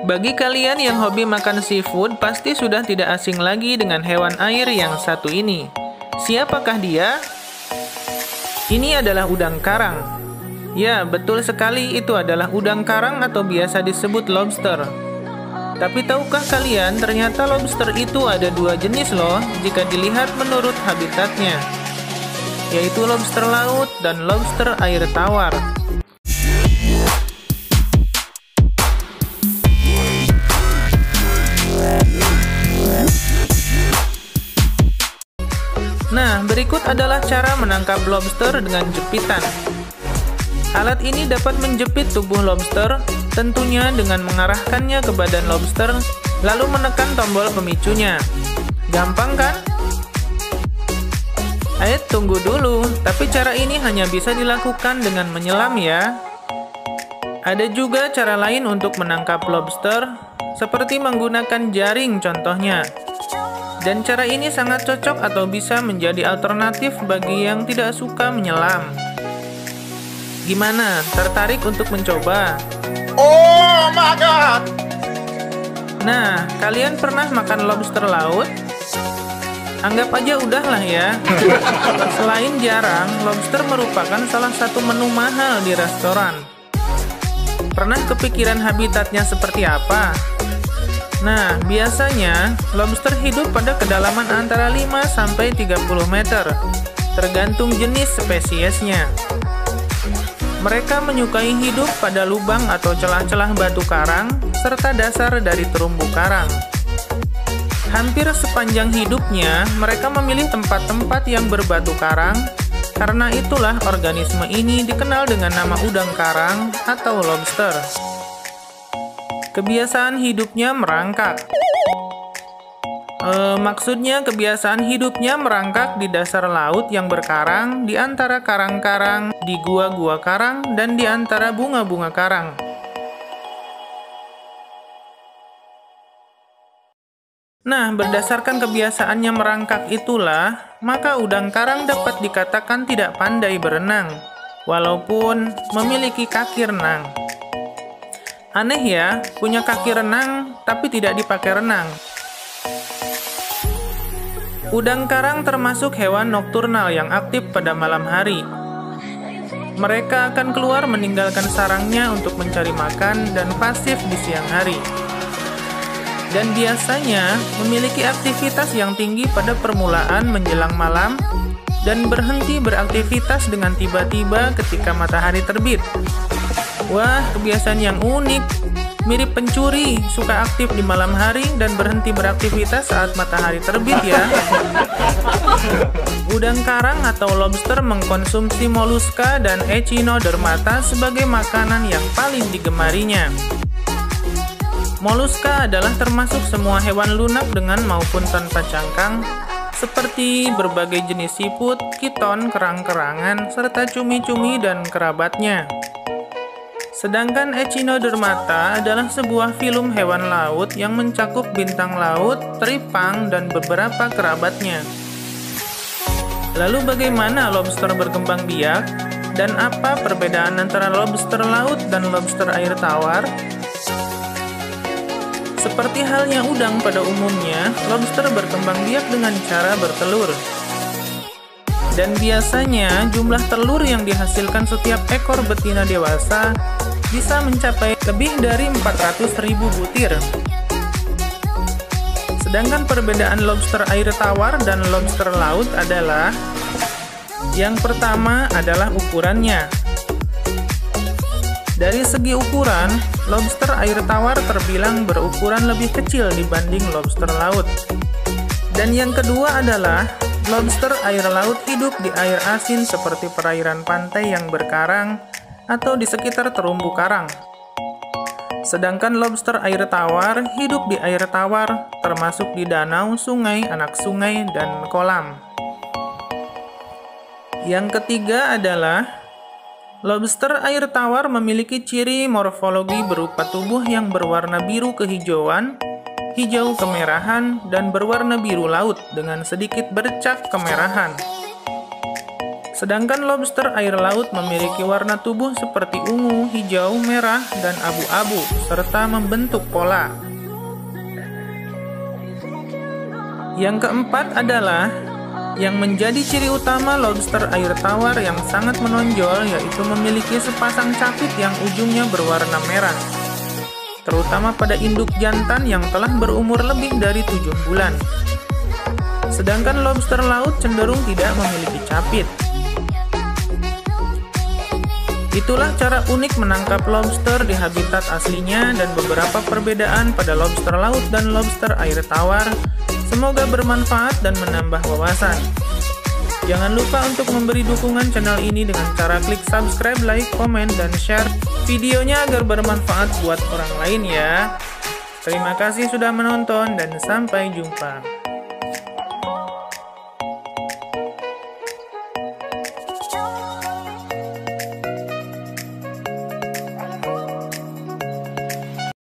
Bagi kalian yang hobi makan seafood, pasti sudah tidak asing lagi dengan hewan air yang satu ini. Siapakah dia? Ini adalah udang karang. Ya, betul sekali, itu adalah udang karang atau biasa disebut lobster. Tapi tahukah kalian, ternyata lobster itu ada dua jenis loh, jika dilihat menurut habitatnya, yaitu lobster laut dan lobster air tawar. Nah, berikut adalah cara menangkap lobster dengan jepitan. Alat ini dapat menjepit tubuh lobster, tentunya dengan mengarahkannya ke badan lobster, lalu menekan tombol pemicunya. Gampang kan? Tunggu dulu, tapi cara ini hanya bisa dilakukan dengan menyelam ya. Ada juga cara lain untuk menangkap lobster, seperti menggunakan jaring contohnya. Dan cara ini sangat cocok atau bisa menjadi alternatif bagi yang tidak suka menyelam. Gimana? Tertarik untuk mencoba? Oh my god! Nah, kalian pernah makan lobster laut? Anggap aja udahlah ya. Selain jarang, lobster merupakan salah satu menu mahal di restoran. Pernah kepikiran habitatnya seperti apa? Nah, biasanya lobster hidup pada kedalaman antara 5-30 meter, tergantung jenis spesiesnya. Mereka menyukai hidup pada lubang atau celah-celah batu karang, serta dasar dari terumbu karang. Hampir sepanjang hidupnya, mereka memilih tempat-tempat yang berbatu karang, karena itulah organisme ini dikenal dengan nama udang karang atau lobster. Kebiasaan hidupnya merangkak. Maksudnya kebiasaan hidupnya merangkak di dasar laut yang berkarang, di antara karang-karang, di gua-gua karang, dan di antara bunga-bunga karang. Nah, berdasarkan kebiasaannya merangkak itulah, maka udang karang dapat dikatakan tidak pandai berenang, walaupun memiliki kaki renang. Aneh ya, punya kaki renang, tapi tidak dipakai renang. Udang karang termasuk hewan nokturnal yang aktif pada malam hari. Mereka akan keluar meninggalkan sarangnya untuk mencari makan dan pasif di siang hari. Dan biasanya memiliki aktivitas yang tinggi pada permulaan menjelang malam dan berhenti beraktivitas dengan tiba-tiba ketika matahari terbit. Wah, kebiasaan yang unik. Mirip pencuri, suka aktif di malam hari dan berhenti beraktivitas saat matahari terbit ya. Udang karang atau lobster mengkonsumsi moluska dan echinodermata sebagai makanan yang paling digemarinya. Moluska adalah termasuk semua hewan lunak dengan maupun tanpa cangkang, seperti berbagai jenis siput, kiton, kerang-kerangan, serta cumi-cumi dan kerabatnya. Sedangkan echinodermata adalah sebuah filum hewan laut yang mencakup bintang laut, teripang, dan beberapa kerabatnya. Lalu bagaimana lobster berkembang biak? Dan apa perbedaan antara lobster laut dan lobster air tawar? Seperti halnya udang pada umumnya, lobster berkembang biak dengan cara bertelur. Dan biasanya jumlah telur yang dihasilkan setiap ekor betina dewasa bisa mencapai lebih dari 400.000 butir. Sedangkan perbedaan lobster air tawar dan lobster laut adalah: yang pertama adalah ukurannya. Dari segi ukuran, lobster air tawar terbilang berukuran lebih kecil dibanding lobster laut. Dan yang kedua adalah lobster air laut hidup di air asin seperti perairan pantai yang berkarang atau di sekitar terumbu karang. Sedangkan lobster air tawar hidup di air tawar, termasuk di danau, sungai, anak sungai, dan kolam. Yang ketiga adalah lobster air tawar memiliki ciri morfologi berupa tubuh yang berwarna biru kehijauan, hijau kemerahan, dan berwarna biru laut dengan sedikit bercak kemerahan. Sedangkan lobster air laut memiliki warna tubuh seperti ungu, hijau, merah, dan abu-abu, serta membentuk pola. Yang keempat adalah yang menjadi ciri utama lobster air tawar yang sangat menonjol, yaitu memiliki sepasang capit yang ujungnya berwarna merah, terutama pada induk jantan yang telah berumur lebih dari 7 bulan. Sedangkan lobster laut cenderung tidak memiliki capit. Itulah cara unik menangkap lobster di habitat aslinya dan beberapa perbedaan pada lobster laut dan lobster air tawar. Semoga bermanfaat dan menambah wawasan. Jangan lupa untuk memberi dukungan channel ini dengan cara klik subscribe, like, komen, dan share videonya agar bermanfaat buat orang lain ya. Terima kasih sudah menonton dan sampai jumpa.